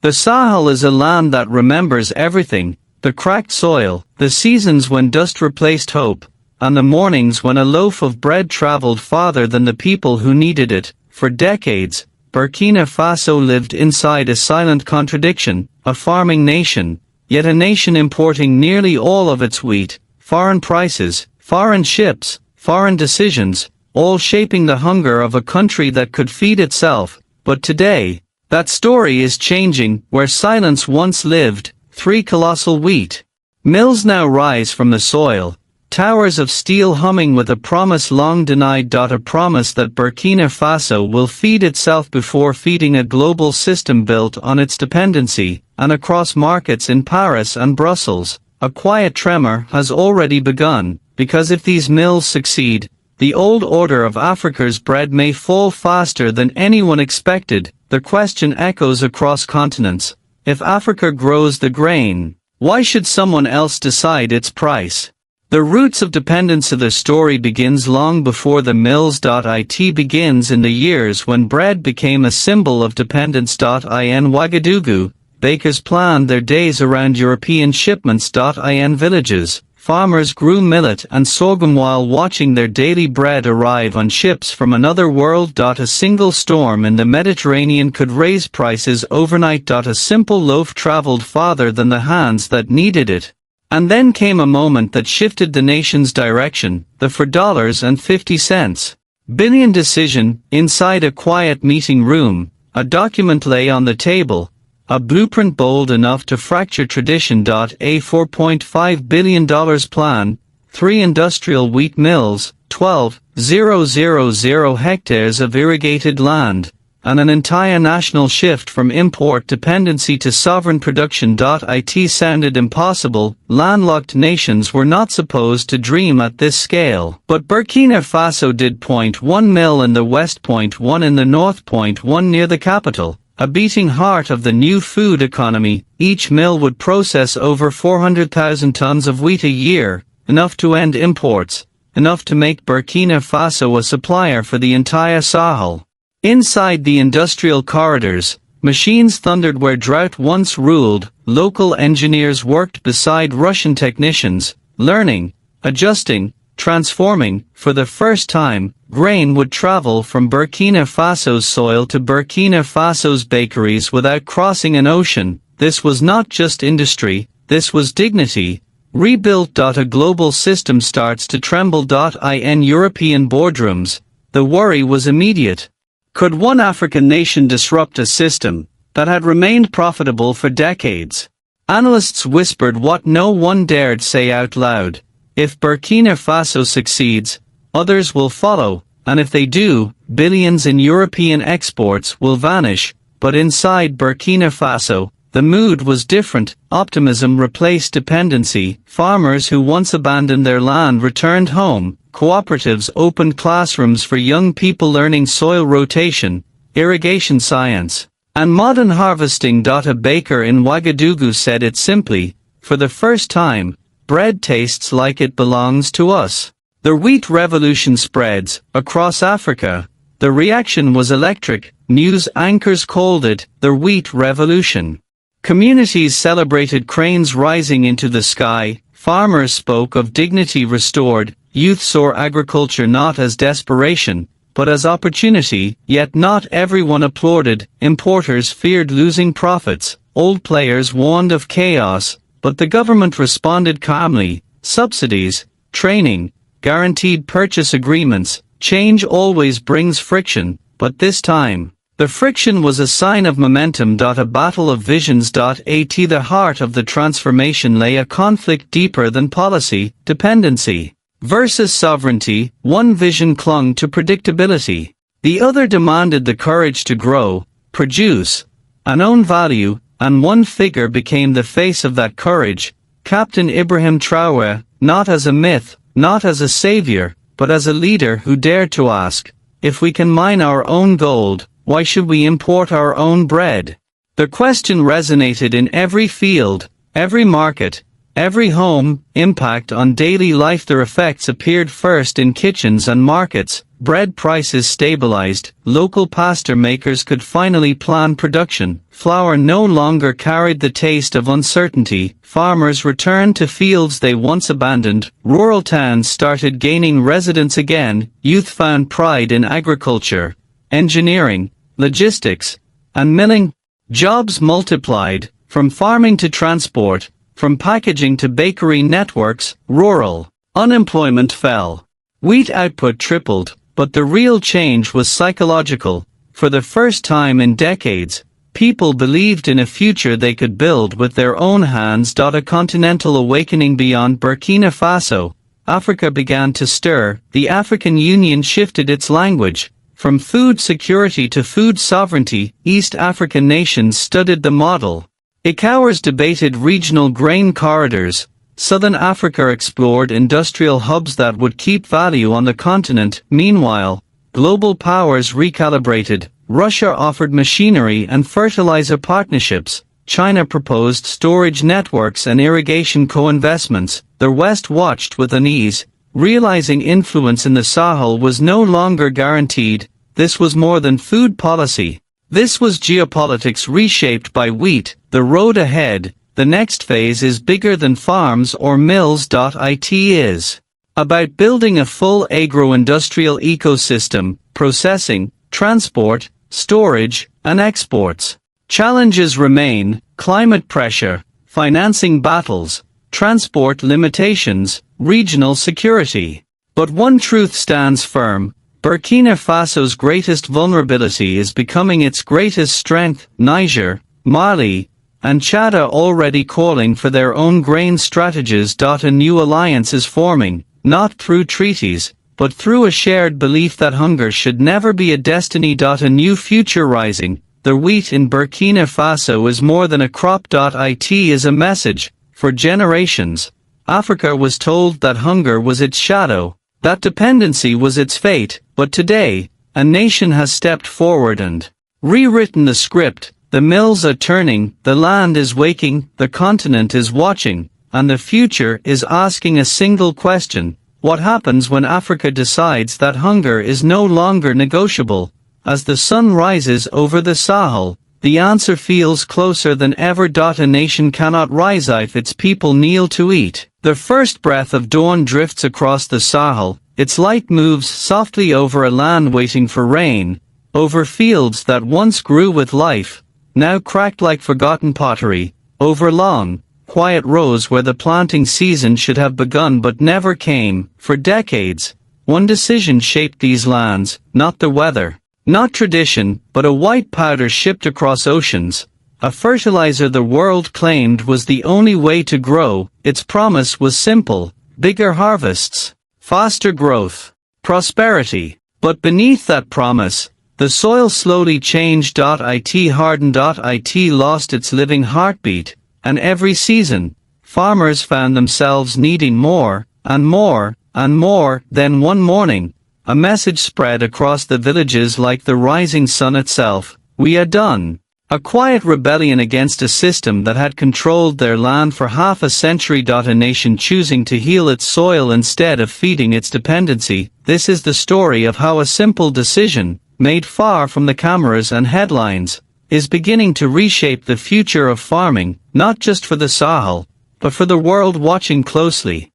The Sahel is a land that remembers everything, the cracked soil, the seasons when dust replaced hope, and the mornings when a loaf of bread traveled farther than the people who needed it. For decades, Burkina Faso lived inside a silent contradiction, a farming nation, yet a nation importing nearly all of its wheat, foreign prices, foreign ships, foreign decisions, all shaping the hunger of a country that could feed itself. But today, that story is changing. Where silence once lived, 3 colossal wheat mills now rise from the soil, towers of steel humming with a promise long denied. A promise that Burkina Faso will feed itself before feeding a global system built on its dependency, and across markets in Paris and Brussels, a quiet tremor has already begun, because if these mills succeed, the old order of Africa's bread may fall faster than anyone expected. The question echoes across continents: if Africa grows the grain, why should someone else decide its price? The roots of dependence of the story begins long before the mills. It begins in the years when bread became a symbol of dependence. In Ouagadougou, bakers planned their days around European shipments. In villages, farmers grew millet and sorghum while watching their daily bread arrive on ships from another world. A single storm in the Mediterranean could raise prices overnight. A simple loaf traveled farther than the hands that needed it. And then came a moment that shifted the nation's direction, the $4.50 billion decision. Inside a quiet meeting room, a document lay on the table, a blueprint bold enough to fracture tradition. A $4.5 billion plan, 3 industrial wheat mills, 12,000 hectares of irrigated land, and an entire national shift from import dependency to sovereign production. It sounded impossible. Landlocked nations were not supposed to dream at this scale. But Burkina Faso did. 1 mill in the west, 1 in the north, 1 near the capital, a beating heart of the new food economy. Each mill would process over 400,000 tons of wheat a year, enough to end imports, enough to make Burkina Faso a supplier for the entire Sahel. Inside the industrial corridors, machines thundered where drought once ruled. Local engineers worked beside Russian technicians, learning, adjusting, transforming. For the first time, grain would travel from Burkina Faso's soil to Burkina Faso's bakeries without crossing an ocean. This was not just industry, this was dignity, rebuilt. A global system starts to tremble. In European boardrooms, the worry was immediate. Could one African nation disrupt a system that had remained profitable for decades? Analysts whispered what no one dared say out loud: if Burkina Faso succeeds, others will follow, and if they do, billions in European exports will vanish. But inside Burkina Faso, the mood was different. Optimism replaced dependency. Farmers who once abandoned their land returned home. Cooperatives opened classrooms for young people learning soil rotation, irrigation science, and modern harvesting. A baker in Ouagadougou said it simply: for the first time, bread tastes like it belongs to us. The wheat revolution spreads across Africa. The reaction was electric. News anchors called it the wheat revolution. Communities celebrated cranes rising into the sky. Farmers spoke of dignity restored. Youth saw agriculture not as desperation, but as opportunity. Yet not everyone applauded. Importers feared losing profits. Old players warned of chaos, but the government responded calmly: subsidies, training, guaranteed purchase agreements. Change always brings friction, but this time, the friction was a sign of momentum. A battle of visions. At the heart of the transformation lay a conflict deeper than policy: dependency versus sovereignty. One vision clung to predictability. The other demanded the courage to grow, produce, and own value, and one figure became the face of that courage: Captain Ibrahim Traoré, not as a myth, not as a savior, but as a leader who dared to ask, if we can mine our own gold, why should we import our own bread? The question resonated in every field, every market, Every home, impact on daily life. Their effects appeared first in kitchens and markets. Bread prices stabilized, local pasta makers could finally plan production, flour no longer carried the taste of uncertainty, farmers returned to fields they once abandoned, rural towns started gaining residents again, youth found pride in agriculture, engineering, logistics, and milling. Jobs multiplied, from farming to transport, from packaging to bakery networks. Rural unemployment fell. Wheat output tripled. But the real change was psychological. For the first time in decades, people believed in a future they could build with their own hands. A continental awakening beyond Burkina Faso. Africa began to stir. The African Union shifted its language. From food security to food sovereignty, East African nations studied the model. ECOWAS debated regional grain corridors. Southern Africa explored industrial hubs that would keep value on the continent. Meanwhile, global powers recalibrated. Russia offered machinery and fertilizer partnerships. China proposed storage networks and irrigation co-investments. The West watched with unease, realizing influence in the Sahel was no longer guaranteed. This was more than food policy. This was geopolitics reshaped by wheat. The road ahead, the next phase, is bigger than farms or mills. It is about building a full agro-industrial ecosystem, processing, transport, storage, and exports. Challenges remain: climate pressure, financing battles, transport limitations, regional security. But one truth stands firm: Burkina Faso's greatest vulnerability is becoming its greatest strength. Niger, Mali, and Chad are already calling for their own grain strategies. A new alliance is forming, not through treaties, but through a shared belief that hunger should never be a destiny. A new future rising. The wheat in Burkina Faso is more than a crop. It is a message. For generations, Africa was told that hunger was its shadow, that dependency was its fate, but today, a nation has stepped forward and rewritten the script. The mills are turning, the land is waking, the continent is watching, and the future is asking a single question: what happens when Africa decides that hunger is no longer negotiable? As the sun rises over the Sahel, the answer feels closer than ever. A nation cannot rise if its people kneel to eat. The first breath of dawn drifts across the Sahel, its light moves softly over a land waiting for rain, over fields that once grew with life, now cracked like forgotten pottery, over long, quiet rows where the planting season should have begun but never came. For decades, one decision shaped these lands: not the weather, not tradition, but a white powder shipped across oceans, a fertilizer the world claimed was the only way to grow. Its promise was simple: bigger harvests, faster growth, prosperity. But beneath that promise, the soil slowly changed. It hardened. It lost its living heartbeat, and every season, farmers found themselves needing more, and more, and more. Then one morning, a message spread across the villages like the rising sun itself: we are done. A quiet rebellion against a system that had controlled their land for half a century. A nation choosing to heal its soil instead of feeding its dependency. This is the story of how a simple decision, made far from the cameras and headlines, is beginning to reshape the future of farming, not just for the Sahel, but for the world watching closely.